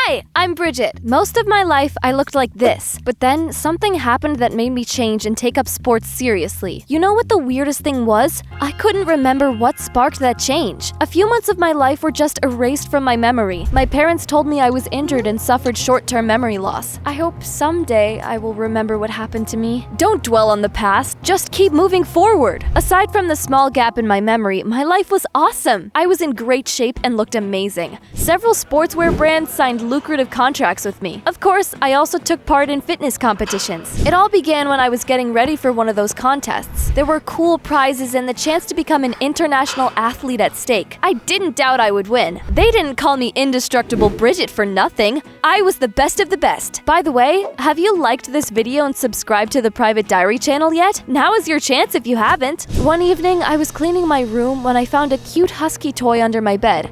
Hi, I'm Bridget. Most of my life, I looked like this. But then, something happened that made me change and take up sports seriously. You know what the weirdest thing was? I couldn't remember what sparked that change. A few months of my life were just erased from my memory. My parents told me I was injured and suffered short-term memory loss. I hope someday I will remember what happened to me. Don't dwell on the past, just keep moving forward. Aside from the small gap in my memory, my life was awesome. I was in great shape and looked amazing. Several sportswear brands signed lucrative contracts with me. Of course, I also took part in fitness competitions. It all began when I was getting ready for one of those contests. There were cool prizes and the chance to become an international athlete at stake. I didn't doubt I would win. They didn't call me Indestructible Bridget for nothing. I was the best of the best. By the way, have you liked this video and subscribed to the Private Diary channel yet? Now is your chance if you haven't. One evening, I was cleaning my room when I found a cute husky toy under my bed.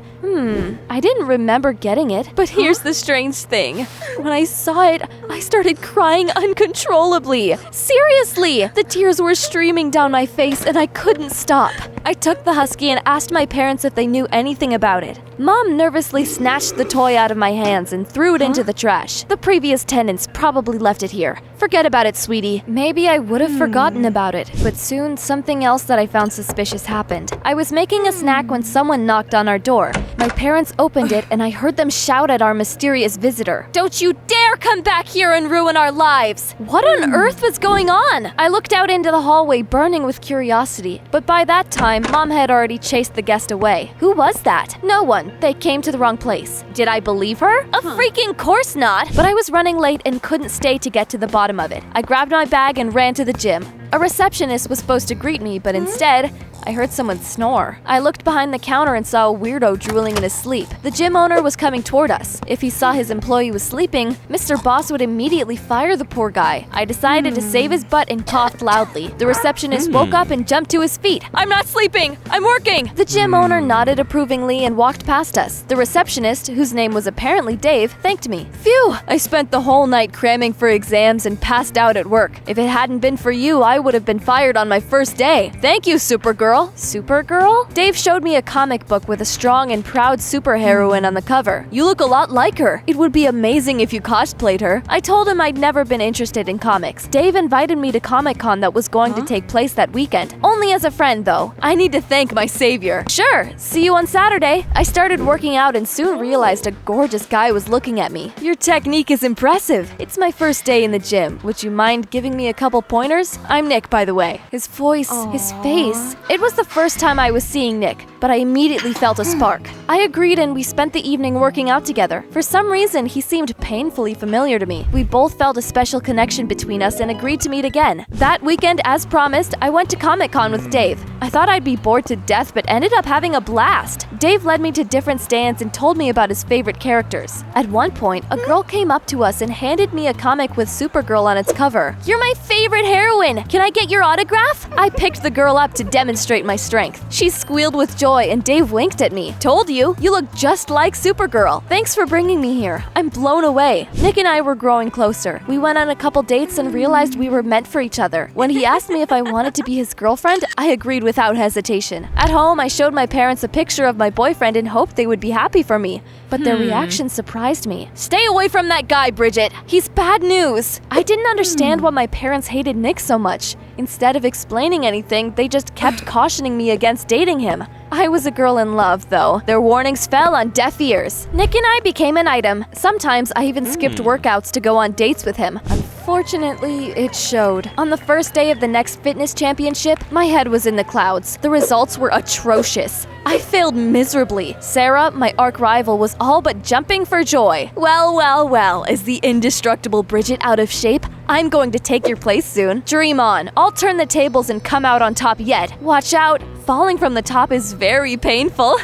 I didn't remember getting it, but here's the strange thing. When I saw it, I started crying uncontrollably. Seriously! The tears were streaming down my face and I couldn't stop. I took the husky and asked my parents if they knew anything about it. Mom nervously snatched the toy out of my hands and threw it into the trash. The previous tenants probably left it here. Forget about it, sweetie. Maybe I would have forgotten about it, but soon something else that I found suspicious happened. I was making a snack when someone knocked on our door. My parents opened it and I heard them shout at our mysterious visitor. "Don't you dare come back here and ruin our lives!" What on earth was going on? I looked out into the hallway burning with curiosity, but by that time, Mom had already chased the guest away. Who was that? No one. They came to the wrong place. Did I believe her? A freaking course not! But I was running late and couldn't stay to get to the bottom of it. I grabbed my bag and ran to the gym. A receptionist was supposed to greet me, but instead, I heard someone snore. I looked behind the counter and saw a weirdo drooling in his sleep. The gym owner was coming toward us. If he saw his employee was sleeping, Mr. Boss would immediately fire the poor guy. I decided to save his butt and coughed loudly. The receptionist woke up and jumped to his feet. "I'm not sleeping! I'm working!" The gym owner nodded approvingly and walked past us. The receptionist, whose name was apparently Dave, thanked me. Phew! I spent the whole night cramming for exams and passed out at work. If it hadn't been for you, I would have been fired on my first day. Thank you, Supergirl. Supergirl? Dave showed me a comic book with a strong and proud superheroine on the cover. You look a lot like her. It would be amazing if you cosplayed her. I told him I'd never been interested in comics. Dave invited me to Comic-Con that was going to take place that weekend. Only as a friend, though. I need to thank my savior. Sure, see you on Saturday. I started working out and soon realized a gorgeous guy was looking at me. Your technique is impressive. It's my first day in the gym. Would you mind giving me a couple pointers? I'm Nick, by the way. His voice, his face. It was the first time I was seeing Nick, but I immediately felt a spark. I agreed and we spent the evening working out together. For some reason, he seemed painfully familiar to me. We both felt a special connection between us and agreed to meet again. That weekend, as promised, I went to Comic-Con with Dave. I thought I'd be bored to death, but ended up having a blast. Dave led me to different stands and told me about his favorite characters. At one point, a girl came up to us and handed me a comic with Supergirl on its cover. "You're my favorite heroine! Can I get your autograph?" I picked the girl up to demonstrate my strength. She squealed with joy and Dave winked at me. "Told you, you look just like Supergirl. Thanks for bringing me here. I'm blown away." Nick and I were growing closer. We went on a couple dates and realized we were meant for each other. When he asked me if I wanted to be his girlfriend, I agreed without hesitation. At home, I showed my parents a picture of my boyfriend and hoped they would be happy for me. But their reaction surprised me. "Stay away from that guy, Bridget. He's bad news." I didn't understand why my parents hated Nick so much. Instead of explaining anything, they just kept cautioning me against dating him. I was a girl in love, though. Their warnings fell on deaf ears. Nick and I became an item. Sometimes I even skipped workouts to go on dates with him. Unfortunately, it showed. On the first day of the next fitness championship, my head was in the clouds. The results were atrocious. I failed miserably. Sarah, my arch rival, was all but jumping for joy. Well, well, well, is the indestructible Bridget out of shape? I'm going to take your place soon. Dream on. I'll turn the tables and come out on top yet. Watch out. Falling from the top is very painful.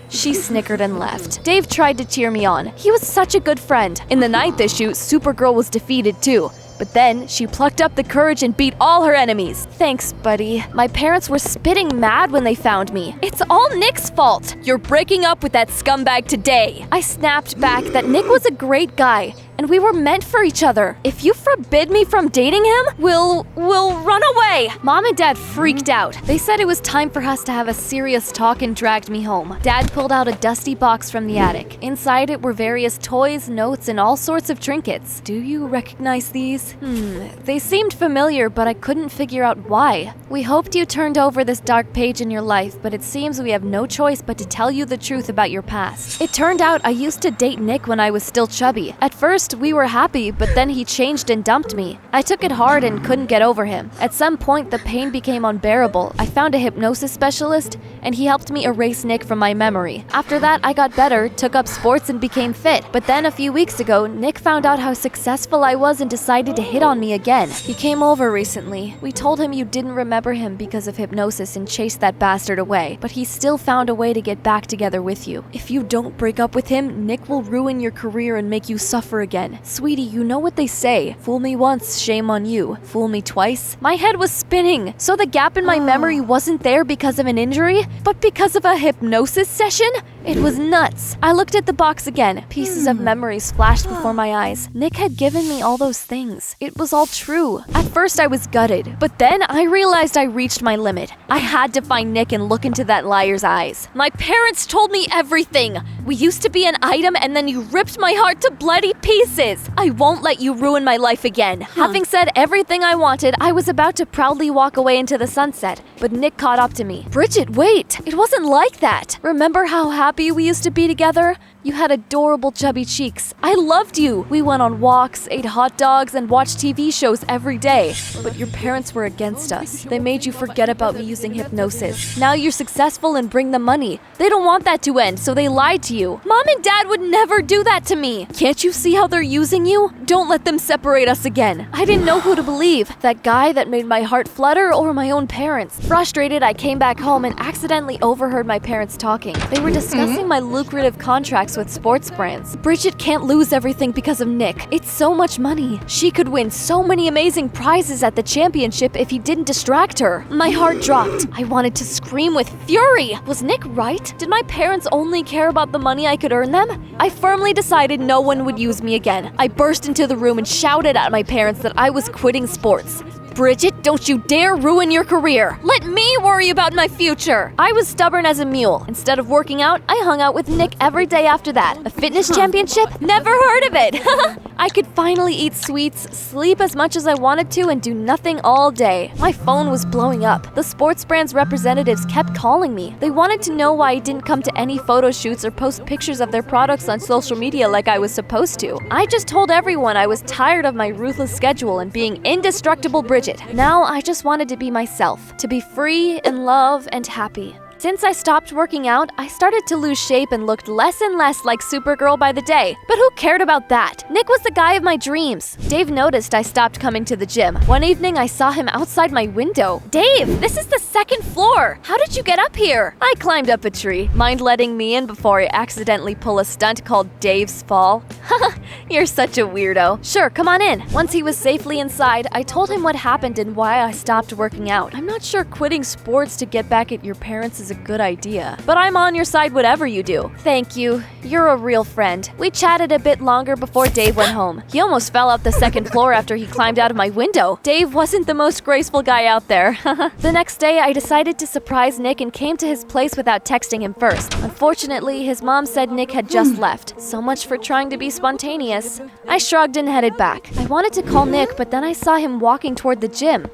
She snickered and left. Dave tried to cheer me on. He was such a good friend. In the ninth issue, Supergirl was defeated too. But then, she plucked up the courage and beat all her enemies. Thanks, buddy. My parents were spitting mad when they found me. It's all Nick's fault. You're breaking up with that scumbag today. I snapped back that Nick was a great guy, and we were meant for each other. If you forbid me from dating him, we'll run away. Mom and Dad freaked out. They said it was time for us to have a serious talk and dragged me home. Dad pulled out a dusty box from the attic. Inside it were various toys, notes, and all sorts of trinkets. Do you recognize these? They seemed familiar, but I couldn't figure out why. We hoped you turned over this dark page in your life, but it seems we have no choice but to tell you the truth about your past. It turned out I used to date Nick when I was still chubby. At first, we were happy, but then he changed and dumped me. I took it hard and couldn't get over him. At some point, the pain became unbearable. I found a hypnosis specialist, and he helped me erase Nick from my memory. After that, I got better, took up sports, and became fit. But then a few weeks ago, Nick found out how successful I was and decided to hit on me again. He came over recently. We told him you didn't remember him because of hypnosis and chased that bastard away, but he still found a way to get back together with you. If you don't break up with him, Nick will ruin your career and make you suffer again. Sweetie, you know what they say. Fool me once, shame on you. Fool me twice. My head was spinning. So the gap in my memory wasn't there because of an injury, but because of a hypnosis session? It was nuts. I looked at the box again. Pieces of memories flashed before my eyes. Nick had given me all those things. It was all true. At first I was gutted, but then I realized I reached my limit. I had to find Nick and look into that liar's eyes. My parents told me everything. We used to be an item and then you ripped my heart to bloody pieces. I won't let you ruin my life again. Having said everything I wanted, I was about to proudly walk away into the sunset, but Nick caught up to me. Bridget, wait! It wasn't like that. Remember how happy we used to be together? You had adorable chubby cheeks. I loved you. We went on walks, ate hot dogs, and watched TV shows every day. But your parents were against us. They made you forget about me using hypnosis. Now you're successful and bring them money. They don't want that to end, so they lied to you. Mom and Dad would never do that to me. Can't you see how they're using you? Don't let them separate us again. I didn't know who to believe. That guy that made my heart flutter or my own parents. Frustrated, I came back home and accidentally overheard my parents talking. They were discussing my lucrative contracts with sports brands. Bridget can't lose everything because of Nick. It's so much money. She could win so many amazing prizes at the championship if he didn't distract her. My heart dropped. I wanted to scream with fury. Was Nick right? Did my parents only care about the money I could earn them? I firmly decided no one would use me again. I burst into the room and shouted at my parents that I was quitting sports. Bridget, don't you dare ruin your career. Let me worry about my future. I was stubborn as a mule. Instead of working out, I hung out with Nick every day after that. A fitness championship? Never heard of it. I could finally eat sweets, sleep as much as I wanted to, and do nothing all day. My phone was blowing up. The sports brand's representatives kept calling me. They wanted to know why I didn't come to any photo shoots or post pictures of their products on social media like I was supposed to. I just told everyone I was tired of my ruthless schedule and being indestructible Bridget. Now I just wanted to be myself, to be free, in love, and happy. Since I stopped working out, I started to lose shape and looked less and less like Supergirl by the day. But who cared about that? Nick was the guy of my dreams. Dave noticed I stopped coming to the gym. One evening, I saw him outside my window. Dave, this is the second floor. How did you get up here? I climbed up a tree. Mind letting me in before I accidentally pull a stunt called Dave's Fall? Haha, you're such a weirdo. Sure, come on in. Once he was safely inside, I told him what happened and why I stopped working out. I'm not sure quitting sports to get back at your parents is a good idea, but I'm on your side whatever you do. Thank you. You're a real friend. We chatted a bit longer before Dave went home. He almost fell off the second floor after he climbed out of my window. Dave wasn't the most graceful guy out there. The next day, I decided to surprise Nick and came to his place without texting him first. Unfortunately, his mom said Nick had just left. So much for trying to be spontaneous. I shrugged and headed back. I wanted to call Nick, but then I saw him walking toward the gym.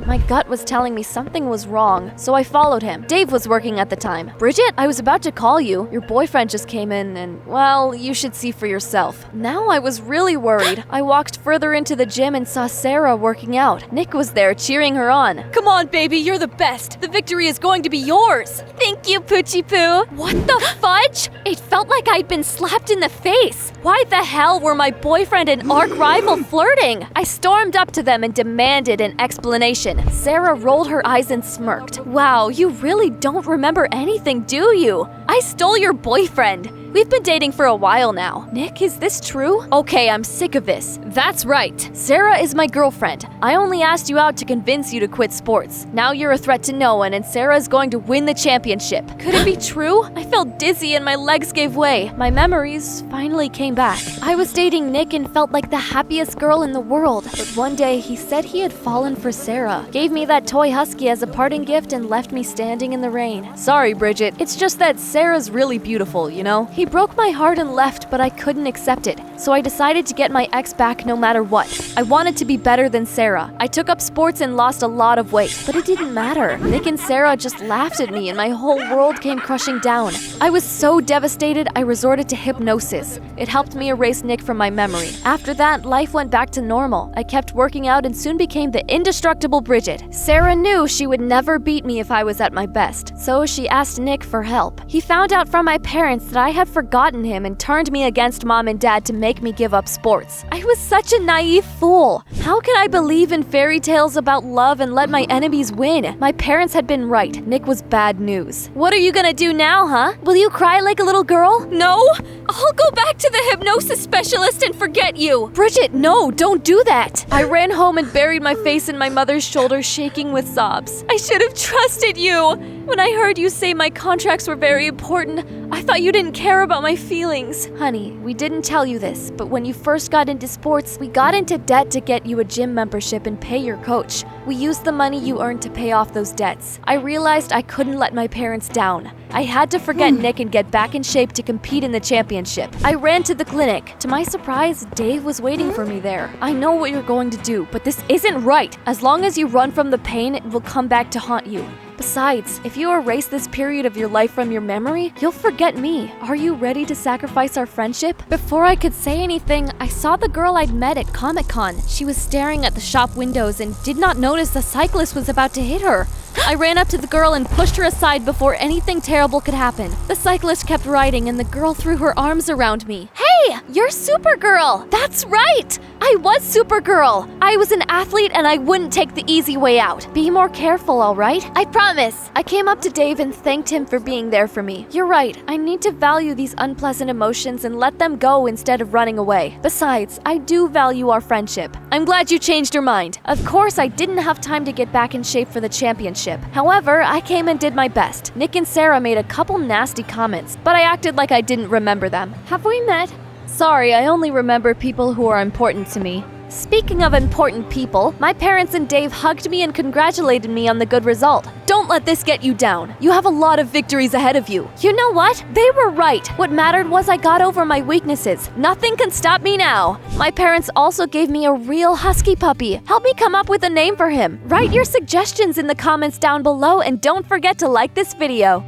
My gut was telling me something was wrong, so I followed him. Dave was working at the time. Bridget, I was about to call you. Your boyfriend just came in and, well, you should see for yourself. Now I was really worried. I walked further into the gym and saw Sarah working out. Nick was there cheering her on. Come on, baby, you're the best. The victory is going to be yours. Thank you, Poochie Poo. What the fudge? It felt like I'd been slapped in the face. Why the hell were my boyfriend and arch rival flirting? I stormed up to them and demanded an explanation. Sarah rolled her eyes and smirked. Wow, you really don't remember anything, do you? I stole your boyfriend. We've been dating for a while now. Nick, is this true? Okay, I'm sick of this. That's right. Sarah is my girlfriend. I only asked you out to convince you to quit sports. Now you're a threat to no one and Sarah is going to win the championship. Could it be true? I felt dizzy and my legs gave way. My memories finally came back. I was dating Nick and felt like the happiest girl in the world. But one day, he said he had fallen for Sarah, gave me that toy husky as a parting gift, and left me standing in the rain. Sorry, Bridget. It's just that Sarah's really beautiful, you know? He broke my heart and left, but I couldn't accept it. So I decided to get my ex back no matter what. I wanted to be better than Sarah. I took up sports and lost a lot of weight, but it didn't matter. Nick and Sarah just laughed at me and my whole world came crushing down. I was so devastated, I resorted to hypnosis. It helped me erase Nick from my memory. After that, life went back to normal. I kept working out and soon became the indestructible Bridget. Sarah knew she would never beat me if I was at my best, so she asked Nick for help. He found out from my parents that I had forgotten him and turned me against mom and dad to make me give up sports. I was such a naive fool. How can I believe in fairy tales about love and let my enemies win? My parents had been right. Nick was bad news. What are you gonna do now, huh? Will you cry like a little girl? No! I'll go back to the hypnosis specialist and forget you! Bridget, no, don't do that! I ran home and buried my face in my mother's shoulder, shaking with sobs. I should have trusted you! When I heard you say my contracts were very important, I thought you didn't care about my feelings. Honey, we didn't tell you this, but when you first got into sports, we got into debt to get you a gym membership and pay your coach. We used the money you earned to pay off those debts. I realized I couldn't let my parents down. I had to forget Nick and get back in shape to compete in the championship. I ran to the clinic. To my surprise, Dave was waiting for me there. I know what you're going to do, but this isn't right. As long as you run from the pain, it will come back to haunt you. Besides, if you erase this period of your life from your memory, you'll forget me. Are you ready to sacrifice our friendship? Before I could say anything, I saw the girl I'd met at Comic-Con. She was staring at the shop windows and did not notice the cyclist was about to hit her. I ran up to the girl and pushed her aside before anything terrible could happen. The cyclist kept riding and the girl threw her arms around me. Hey, you're Supergirl! That's right! I was Supergirl! I was an athlete and I wouldn't take the easy way out. Be more careful, alright? I promise! I came up to Dave and thanked him for being there for me. You're right, I need to value these unpleasant emotions and let them go instead of running away. Besides, I do value our friendship. I'm glad you changed your mind. Of course, I didn't have time to get back in shape for the championship. However, I came and did my best. Nick and Sarah made a couple nasty comments, but I acted like I didn't remember them. Have we met? Sorry, I only remember people who are important to me. Speaking of important people, my parents and Dave hugged me and congratulated me on the good result. Don't let this get you down. You have a lot of victories ahead of you. You know what? They were right. What mattered was I got over my weaknesses. Nothing can stop me now. My parents also gave me a real husky puppy. Help me come up with a name for him. Write your suggestions in the comments down below and don't forget to like this video.